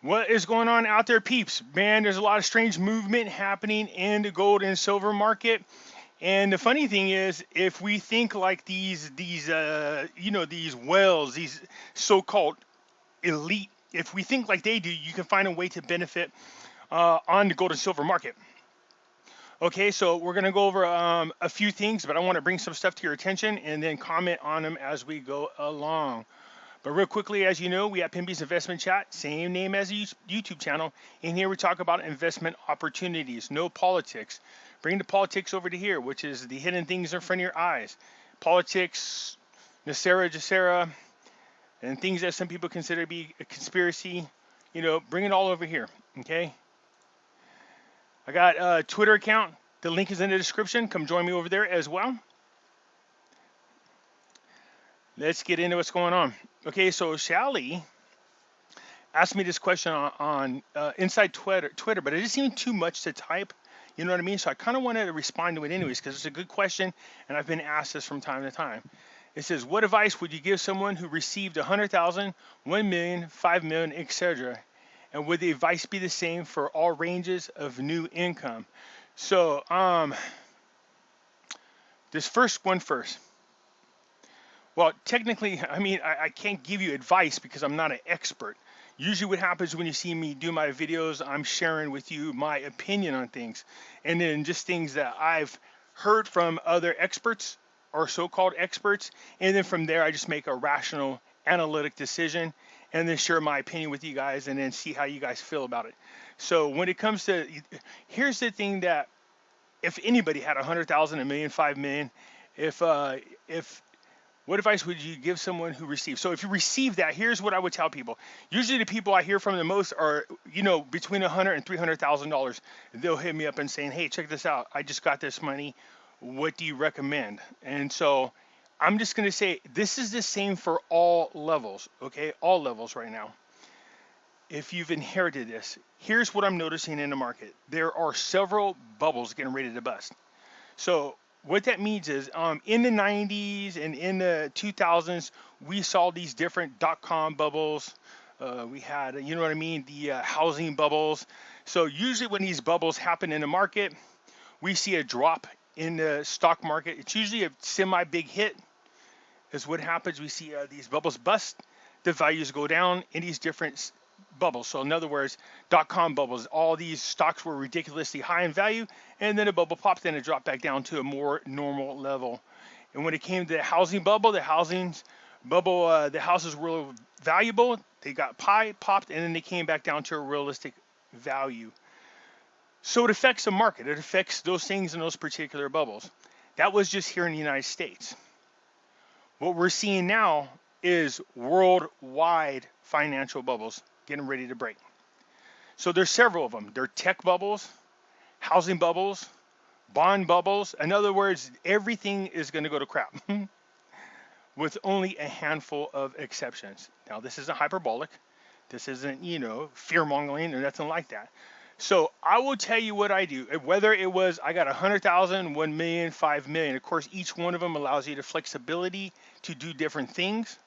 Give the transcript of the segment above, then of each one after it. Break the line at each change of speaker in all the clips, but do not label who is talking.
What is going on out there, peeps? Man, there's a lot of strange movement happening in the gold and silver market. And the funny thing is, if we think like these whales, these so-called elite, if we think like they do, you can find a way to benefit on the gold and silver market. Okay, so we're gonna go over a few things, but I want to bring some stuff to your attention and then comment on them as we go along. But real quickly, as you know, we have Pimpy's Investment Chat, same name as the YouTube channel. In here, we talk about investment opportunities, no politics. Bring the politics over to here, which is the hidden things in front of your eyes. Politics, NESARA, GESARA, and things that some people consider to be a conspiracy. Bring it all over here, okay? I got a Twitter account. The link is in the description. Come join me over there as well. Let's get into what's going on. Okay, so Shelly asked me this question on inside Twitter, but it just seemed too much to type. You know what I mean? So I kind of wanted to respond to it anyways because it's a good question, and I've been asked this from time to time. It says, what advice would you give someone who received 100,000, 1 million, 5 million, etc.? And would the advice be the same for all ranges of new income? So this first one first. Well, technically, I mean, I can't give you advice because I'm not an expert. Usually what happens when you see me do my videos, I'm sharing with you my opinion on things. And then just things that I've heard from other experts or so-called experts. And then from there, I just make a rational, analytic decision and then share my opinion with you guys and then see how you guys feel about it. So when it comes to, here's the thing that if anybody had 100,000, a million, 5 million, if what advice would you give someone who received? So if you receive that, here's what I would tell people. Usually the people I hear from the most are, between $100,000 and $300,000. They'll hit me up and saying, hey, check this out. I just got this money. What do you recommend? And so I'm just going to say this is the same for all levels, okay? All levels right now. If you've inherited this, here's what I'm noticing in the market. There are several bubbles getting ready to bust. So what that means is in the 90s and in the 2000s, we saw these different dot-com bubbles. We had, the housing bubbles. So usually when these bubbles happen in the market, we see a drop in the stock market. It's usually a semi-big hit is what happens. We see these bubbles bust. The values go down in these different bubbles. So in other words, dot-com bubbles, all these stocks were ridiculously high in value, and then a bubble popped and it dropped back down to a more normal level. And when it came to the housing bubble, the houses were valuable. They got popped, and then they came back down to a realistic value. So it affects the market. It affects those things in those particular bubbles. That was just here in the United States. What we're seeing now is worldwide financial bubbles getting ready to break. So there's several of them. They're tech bubbles, housing bubbles, bond bubbles. In other words, everything is going to go to crap with only a handful of exceptions. Now, this isn't hyperbolic. This isn't, fear-mongering or nothing like that. So I will tell you what I do. Whether it was I got 100,000, 1 million, 5 million. Of course, each one of them allows you the flexibility to do different things.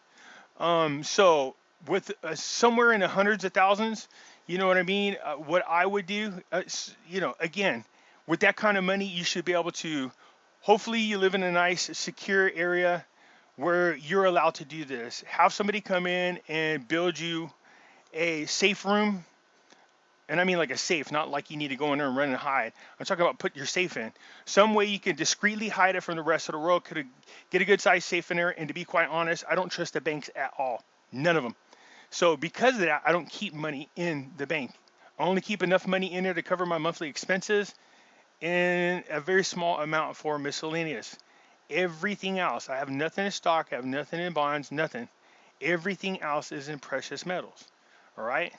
So with somewhere in the hundreds of thousands, you know what I mean? What I would do, again, with that kind of money, you should be able to, hopefully you live in a nice, secure area where you're allowed to do this. Have somebody come in and build you a safe room. And I mean like a safe, not like you need to go in there and run and hide. I'm talking about put your safe in. Some way you can discreetly hide it from the rest of the world. Could get a good size safe in there. And to be quite honest, I don't trust the banks at all. None of them. So because of that, I don't keep money in the bank. I only keep enough money in there to cover my monthly expenses and a very small amount for miscellaneous. Everything else, I have nothing in stock, I have nothing in bonds, nothing. Everything else is in precious metals. All right?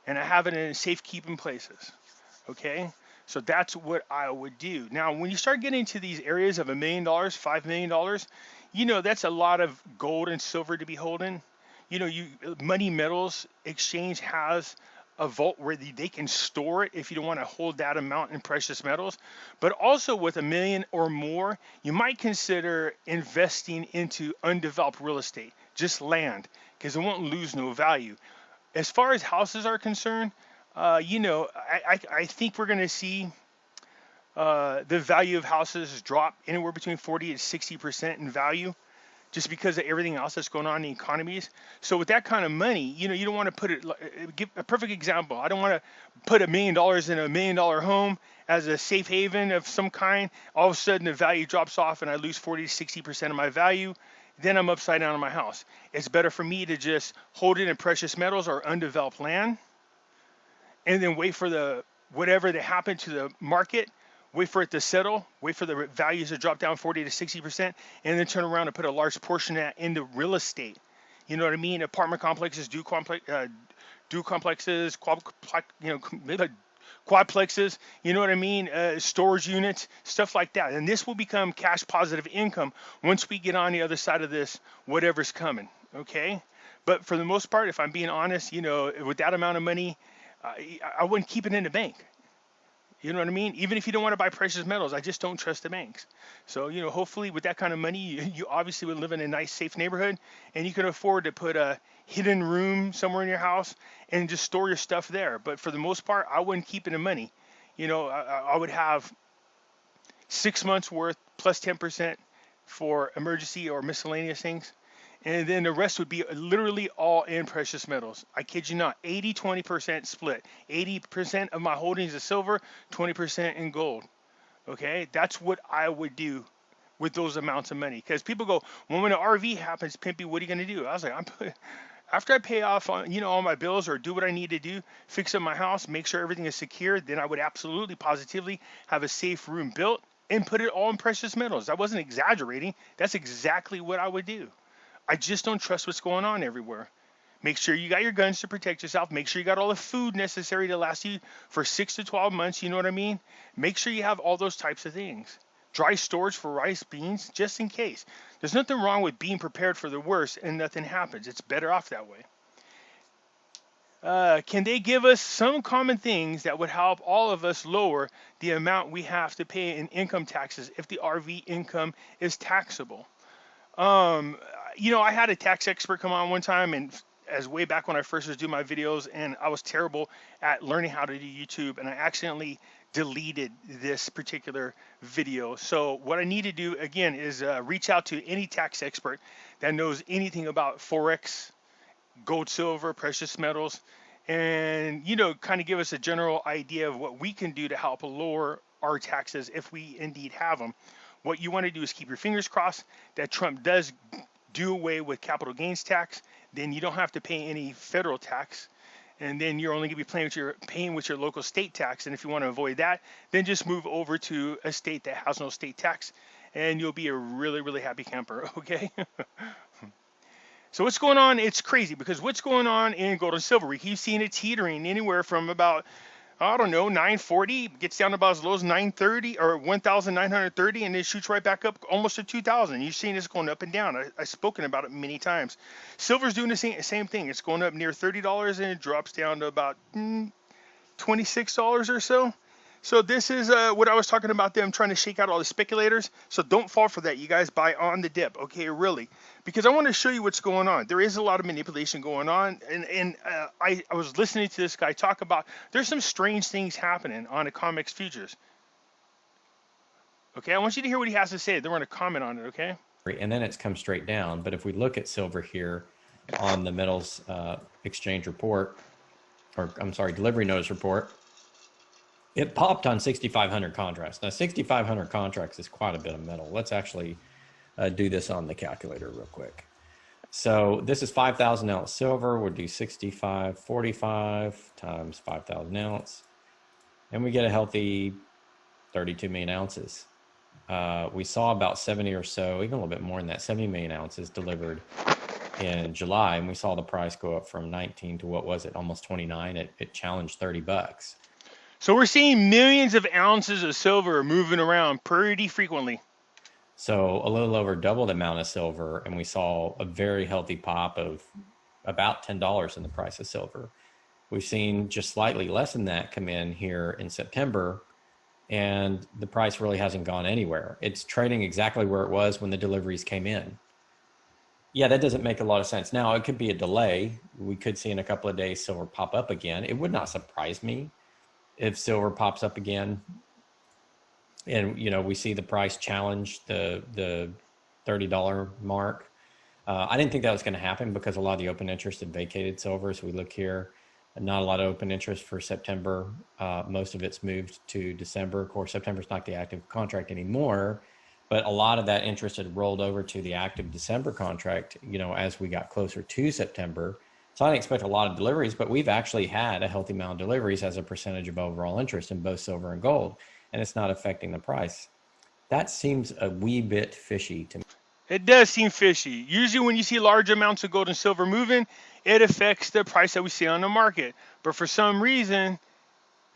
And I have it in safekeeping places, okay? So that's what I would do. Now, when you start getting into these areas of $1 million, $5 million, that's a lot of gold and silver to be holding. Money Metals Exchange has a vault where they can store it if you don't want to hold that amount in precious metals. But also with $1 million or more, you might consider investing into undeveloped real estate, just land, because it won't lose no value. As far as houses are concerned, you know, I think we're going to see the value of houses drop anywhere between 40 to 60% in value, just because of everything else that's going on in the economies. So with that kind of money, you know, you don't want to put it. Give a perfect example. I don't want to put $1 million in $1 million home as a safe haven of some kind. All of a sudden, the value drops off, and I lose 40 to 60% of my value. Then I'm upside down on my house. It's better for me to just hold it in precious metals or undeveloped land, and then wait for the whatever that happened to the market, wait for it to settle, wait for the values to drop down 40 to 60%, and then turn around and put a large portion of that into real estate. You know what I mean? Apartment complexes, complexes, quadplexes, you know what I mean? Storage units, stuff like that. And this will become cash positive income once we get on the other side of this, whatever's coming, okay? But for the most part, if I'm being honest, you know, with that amount of money, I wouldn't keep it in the bank. You know what I mean? Even if you don't want to buy precious metals, I just don't trust the banks. So, you know, hopefully with that kind of money, you obviously would live in a nice, safe neighborhood, and you can afford to put a hidden room somewhere in your house and just store your stuff there. But for the most part, I wouldn't keep it in money. You know, I would have 6 months worth plus 10% for emergency or miscellaneous things. And then the rest would be literally all in precious metals. I kid you not, 80-20% split. 80% of my holdings is silver, 20% in gold. Okay, that's what I would do with those amounts of money. Because people go, well, when an RV happens, Pimpy, what are you going to do? I was like, after I pay off on, you know, all my bills or do what I need to do, fix up my house, make sure everything is secure, then I would absolutely, positively have a safe room built and put it all in precious metals. I wasn't exaggerating. That's exactly what I would do. I just don't trust what's going on everywhere. Make sure you got your guns to protect yourself. Make sure you got all the food necessary to last you for 6 to 12 months. You know what I mean? Make sure you have all those types of things. Dry storage for rice, beans, just in case. There's nothing wrong with being prepared for the worst and nothing happens. It's better off that way. Can they give us some common things that would help all of us lower the amount we have to pay in income taxes if the RV income is taxable? You know, I had a tax expert come on one time, and as way back when I first was doing my videos, and I was terrible at learning how to do YouTube, and I accidentally deleted this particular video. So what I need to do again is reach out to any tax expert that knows anything about Forex, gold, silver, precious metals, and, you know, kind of give us a general idea of what we can do to help lower our taxes if we indeed have them. What you want to do is keep your fingers crossed that Trump does do away with capital gains tax. Then you don't have to pay any federal tax, and then you're only going to be paying with your local state tax. And if you want to avoid that, then just move over to a state that has no state tax, and you'll be a really, really happy camper. Okay. So what's going on? It's crazy because what's going on in gold and silver? We keep seeing it teetering anywhere from about, I don't know, 940, gets down to about as low as 930 or 1,930, and it shoots right back up almost to 2,000. You've seen this going up and down. I've spoken about it many times. Silver's doing the same thing. It's going up near $30 and it drops down to about $26 or so. So this is what I was talking about, them trying to shake out all the speculators. So don't fall for that. You guys buy on the dip, okay, really. Because I want to show you what's going on. There is a lot of manipulation going on. And I was listening to this guy talk about there's some strange things happening on the COMEX futures. Okay, I want you to hear what he has to say. They want to comment on it, okay?
And then it's come straight down. But if we look at silver here on the metals exchange report, or I'm sorry, delivery notice report, it popped on 6,500 contracts. Now, 6,500 contracts is quite a bit of metal. Let's actually do this on the calculator real quick. So this is 5,000 ounce silver. We'll do 6,545 times 5,000 ounce. And we get a healthy 32 million ounces. We saw about 70 or so, even a little bit more than that, 70 million ounces delivered in July. And we saw the price go up from 19 to what was it, almost 29. It challenged $30.
So we're seeing millions of ounces of silver moving around pretty frequently.
So a little over double the amount of silver, and we saw a very healthy pop of about $10 in the price of silver. We've seen just slightly less than that come in here in September, and the price really hasn't gone anywhere. It's trading exactly where it was when the deliveries came in. Yeah, that doesn't make a lot of sense. Now, it could be a delay. We could see in a couple of days silver pop up again. It would not surprise me if silver pops up again, and we see the price challenge the $30 mark. I didn't think that was going to happen because a lot of the open interest had vacated silver. So we look here, not a lot of open interest for September. Most of it's moved to December. Of course, September's not the active contract anymore, but a lot of that interest had rolled over to the active December contract, as we got closer to September. So I didn't expect a lot of deliveries, but we've actually had a healthy amount of deliveries as a percentage of overall interest in both silver and gold, and it's not affecting the price. That seems a wee bit fishy to me.
It does seem fishy. Usually when you see large amounts of gold and silver moving, it affects the price that we see on the market. But for some reason,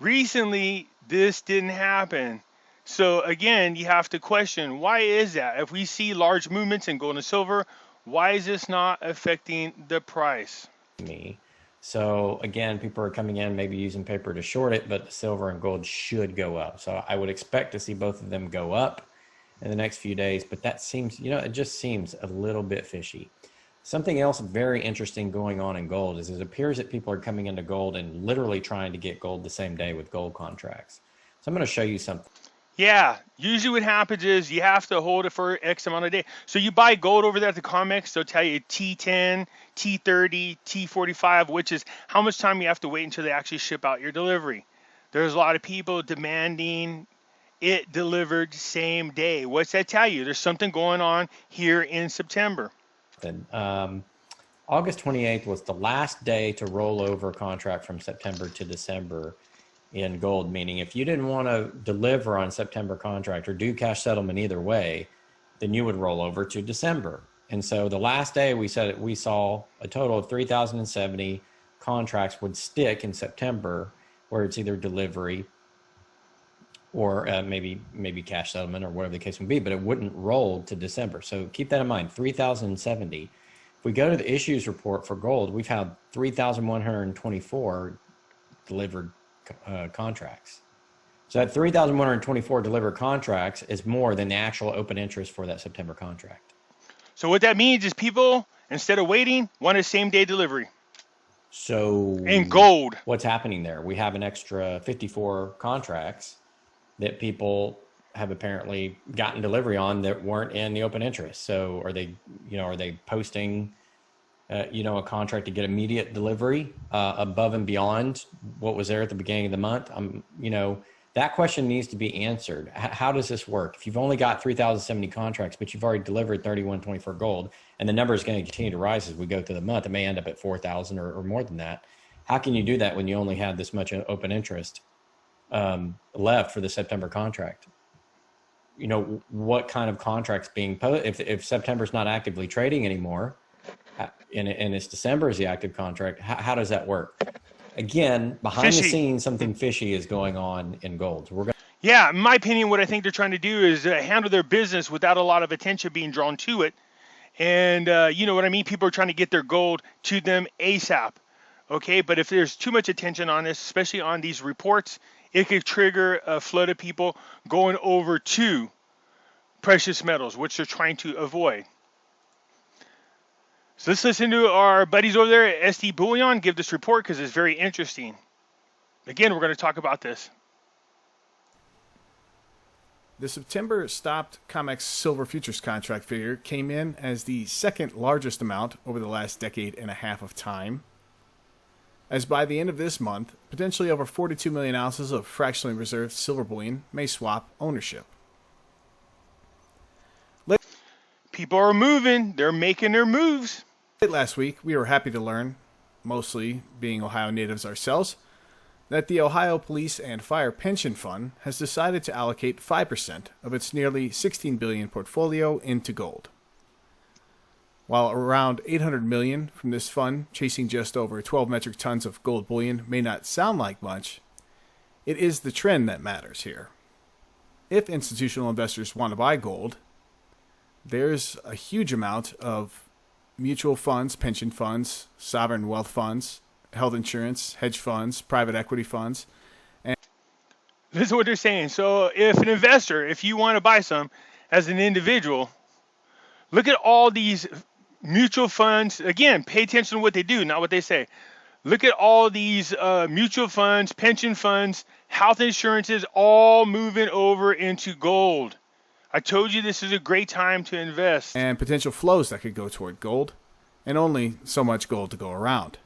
recently, this didn't happen. So again, you have to question, why is that? If we see large movements in gold and silver, why is this not affecting the price?
Me. So again, people are coming in, maybe using paper to short it, but the silver and gold should go up. So I would expect to see both of them go up in the next few days, but that seems, it just seems a little bit fishy. Something else very interesting going on in gold is it appears that people are coming into gold and literally trying to get gold the same day with gold contracts. So I'm going to show you something.
Yeah, usually what happens is you have to hold it for X amount of days. So you buy gold over there at the COMEX, they'll tell you T10, T30, T45, which is how much time you have to wait until they actually ship out your delivery. There's a lot of people demanding it delivered same day. What's that tell you? There's something going on here in September.
August 28th was the last day to roll over a contract from September to December in gold, meaning if you didn't want to deliver on September contract or do cash settlement either way, then you would roll over to December. And so the last day we said we saw a total of 3,070 contracts would stick in September, where it's either delivery or maybe cash settlement or whatever the case would be, but it wouldn't roll to December. So keep that in mind, 3,070. If we go to the issues report for gold, we've had 3,124 delivered contracts. So that 3,124 delivered contracts is more than the actual open interest for that September contract.
So what that means is people, instead of waiting, want a same day delivery.
So
in gold,
what's happening there? We have an extra 54 contracts that people have apparently gotten delivery on that weren't in the open interest. So are they posting, a contract to get immediate delivery above and beyond what was there at the beginning of the month? That question needs to be answered. How does this work? If you've only got 3,070 contracts, but you've already delivered 3,124 gold, and the number is going to continue to rise as we go through the month, it may end up at 4,000 or more than that. How can you do that when you only had this much open interest left for the September contract? What kind of contracts being posted? If September's not actively trading anymore, and it's December is the active contract, how does that work? Again, behind the scenes, something fishy is going on in gold.
Yeah, in my opinion, what I think they're trying to do is handle their business without a lot of attention being drawn to it. And you know what I mean? People are trying to get their gold to them ASAP. Okay, but if there's too much attention on this, especially on these reports, it could trigger a flood of people going over to precious metals, which they're trying to avoid. So let's listen to our buddies over there at SD Bullion give this report because it's very interesting. Again, we're going to talk about this.
The September stopped COMEX silver futures contract figure came in as the second largest amount over the last decade and a half of time, as by the end of this month, potentially over 42 million ounces of fractionally reserved silver bullion may swap ownership.
People are moving. They're making their moves.
Late last week, we were happy to learn, mostly being Ohio natives ourselves, that the Ohio Police and Fire Pension Fund has decided to allocate 5% of its nearly $16 billion portfolio into gold. While around $800 million from this fund chasing just over 12 metric tons of gold bullion may not sound like much, it is the trend that matters here. If institutional investors want to buy gold, there's a huge amount of mutual funds, pension funds, sovereign wealth funds, health insurance, hedge funds, private equity funds. And
this is what they're saying. So if an investor, if you want to buy some as an individual, look at all these mutual funds, again, pay attention to what they do, not what they say. Look at all these mutual funds, pension funds, health insurances, all moving over into gold. I told you this is a great time to invest.
And potential flows that could go toward gold, and only so much gold to go around.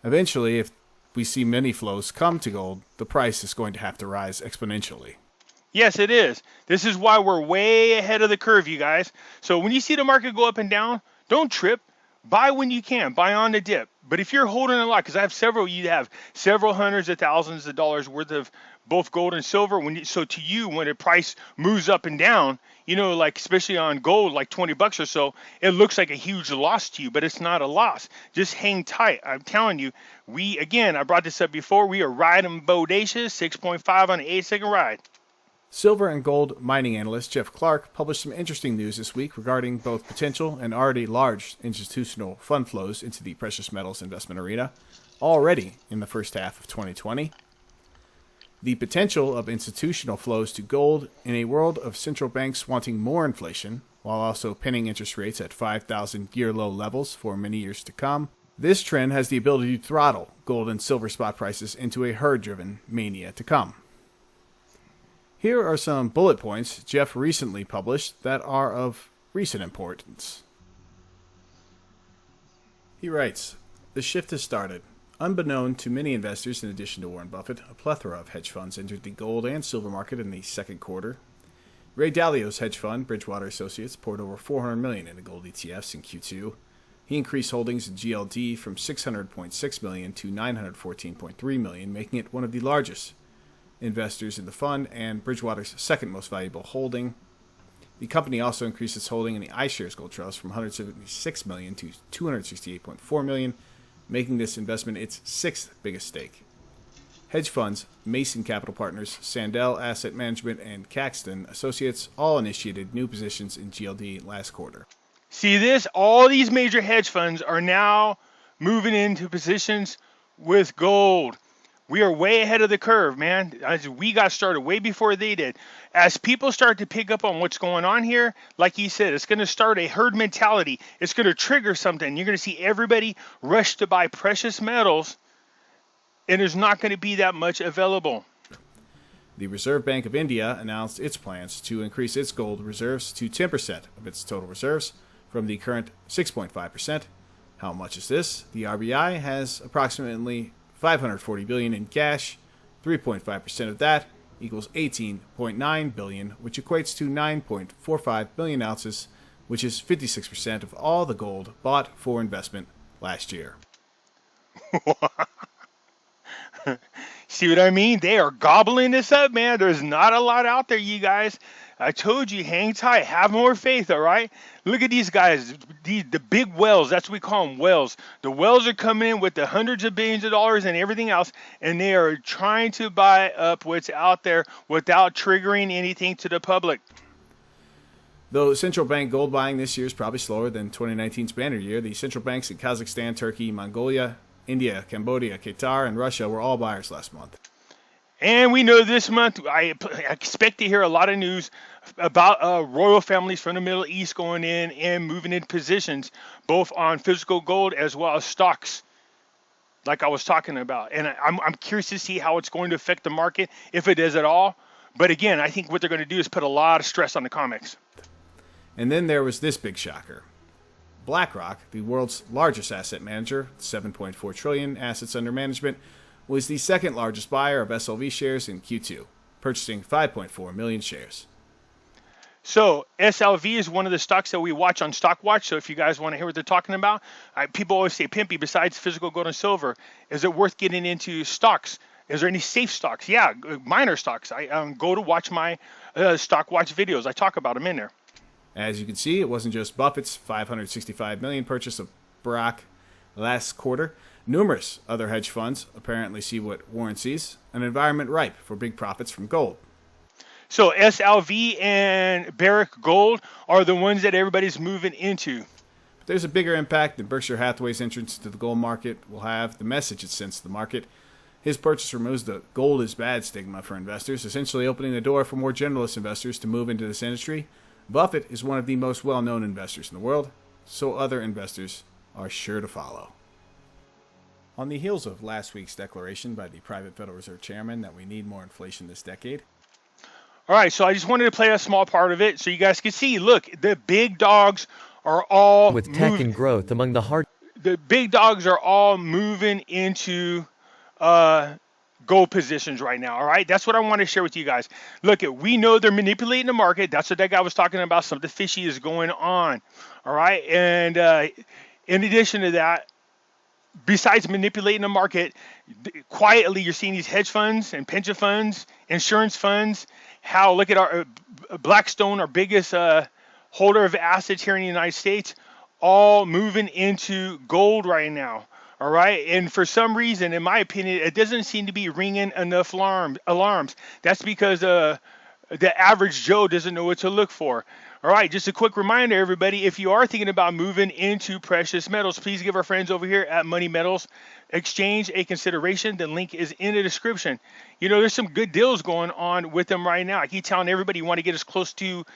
Eventually, if we see many flows come to gold, the price is going to have to rise exponentially.
Yes, it is. This is why we're way ahead of the curve, you guys. So when you see the market go up and down, don't trip. Buy when you can. Buy on the dip. But if you're holding a lot, because I have several, you have several hundreds of thousands of dollars worth of both gold and silver. So to you, when the price moves up and down, like especially on gold, like $20 or so, it looks like a huge loss to you, but it's not a loss. Just hang tight. I'm telling you, I brought this up before. We are riding bodacious, 6.5 on an 8-second ride.
Silver and gold mining analyst Jeff Clark published some interesting news this week regarding both potential and already large institutional fund flows into the precious metals investment arena already in the first half of 2020. The potential of institutional flows to gold in a world of central banks wanting more inflation while also pinning interest rates at 5,000-year low levels for many years to come. This trend has the ability to throttle gold and silver spot prices into a herd-driven mania to come. Here are some bullet points Jeff recently published that are of recent importance. He writes, "The shift has started. Unbeknown to many investors, in addition to Warren Buffett, a plethora of hedge funds entered the gold and silver market in the second quarter. Ray Dalio's hedge fund, Bridgewater Associates, poured over $400 million into gold ETFs in Q2. He increased holdings in GLD from $600.6 million to $914.3 million, making it one of the largest investors in the fund and Bridgewater's second most valuable holding. The company also increased its holding in the iShares Gold Trust from $176 million to $268.4 million, making this investment its sixth biggest stake. Hedge funds, Mason Capital Partners, Sandell Asset Management, and Caxton Associates all initiated new positions in GLD last quarter."
See this? All these major hedge funds are now moving into positions with gold. We are way ahead of the curve, man. We got started way before they did. As people start to pick up on what's going on here, like he said, it's going to start a herd mentality. It's going to trigger something. You're going to see everybody rush to buy precious metals, and there's not going to be that much available.
The Reserve Bank of India announced its plans to increase its gold reserves to 10% of its total reserves from the current 6.5%. How much is this? The RBI has approximately $540 billion in cash. 3.5% of that equals $18.9 billion, which equates to 9.45 billion ounces, which is 56% of all the gold bought for investment last year.
See what I mean? They are gobbling this up, man. There's not a lot out there, you guys. I told you, hang tight, have more faith, all right? Look at these guys, the big whales. That's what we call them, whales. The whales are coming in with the hundreds of billions of dollars and everything else, and they are trying to buy up what's out there without triggering anything to the public.
Though central bank gold buying this year is probably slower than 2019's banner year, the central banks in Kazakhstan, Turkey, Mongolia, India, Cambodia, Qatar, and Russia were all buyers last month.
And we know this month, I expect to hear a lot of news about royal families from the Middle East going in and moving in positions, both on physical gold as well as stocks, like I was talking about. And I'm curious to see how it's going to affect the market, if it does at all. But again, I think what they're going to do is put a lot of stress on the COMEX.
And then there was this big shocker. BlackRock, the world's largest asset manager, $7.4 trillion assets under management, was the second largest buyer of SLV shares in Q2, purchasing 5.4 million shares.
So SLV is one of the stocks that we watch on StockWatch. So if you guys want to hear what they're talking about, people always say, Pimpy, besides physical gold and silver, is it worth getting into stocks? Is there any safe stocks? Yeah, minor stocks. I go to watch my StockWatch videos. I talk about them in there.
As you can see, it wasn't just Buffett's $565 million purchase of BRAC last quarter. Numerous other hedge funds apparently see what Warren sees, an environment ripe for big profits from gold.
So SLV and Barrick Gold are the ones that everybody's moving into.
But there's a bigger impact than Berkshire Hathaway's entrance to the gold market will have, the message it sends to the market. His purchase removes the gold is bad stigma for investors, essentially opening the door for more generalist investors to move into this industry. Buffett is one of the most well-known investors in the world, so other investors are sure to follow. On the heels of last week's declaration by the private Federal Reserve Chairman that we need more inflation this decade.
All right, so I just wanted to play a small part of it so you guys can see. Look, the big dogs are all
with tech and growth among the hard.
The big dogs are all moving into gold positions right now. All right, that's what I want to share with you guys. Look, we know they're manipulating the market. That's what that guy was talking about. Something fishy is going on. All right, and in addition to that, besides manipulating the market, quietly you're seeing these hedge funds and pension funds, insurance funds. How look at our Blackstone, our biggest holder of assets here in the United States, all moving into gold right now. All right, and for some reason, in my opinion, it doesn't seem to be ringing enough alarms. That's because the average Joe doesn't know what to look for. All right, just a quick reminder, everybody, if you are thinking about moving into precious metals, please give our friends over here at Money Metals Exchange a consideration. The link is in the description. You know, there's some good deals going on with them right now. I keep telling everybody you want to get as close to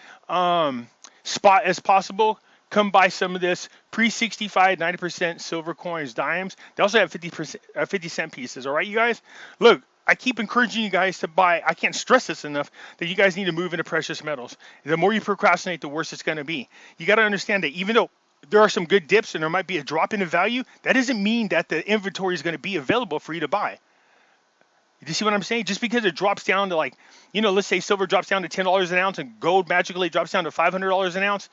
spot as possible. Come buy some of this pre-65, 90% silver coins, dimes. They also have 50-cent pieces. All right, you guys? Look, I keep encouraging you guys to buy. I can't stress this enough that you guys need to move into precious metals. The more you procrastinate, the worse it's going to be. You got to understand that even though there are some good dips and there might be a drop in the value, that doesn't mean that the inventory is going to be available for you to buy. You see what I'm saying? Just because it drops down to let's say silver drops down to $10 an ounce and gold magically drops down to $500 an ounce,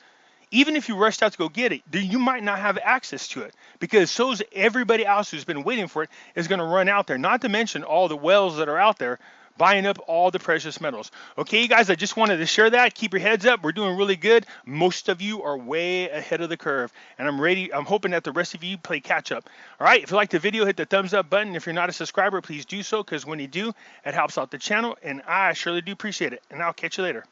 even if you rushed out to go get it, you might not have access to it because so's everybody else who's been waiting for it is going to run out there, not to mention all the whales that are out there buying up all the precious metals. Okay, you guys, I just wanted to share that. Keep your heads up. We're doing really good. Most of you are way ahead of the curve, and I'm hoping that the rest of you play catch up. All right, if you liked the video, hit the thumbs up button. If you're not a subscriber, please do so because when you do, it helps out the channel, and I surely do appreciate it. And I'll catch you later.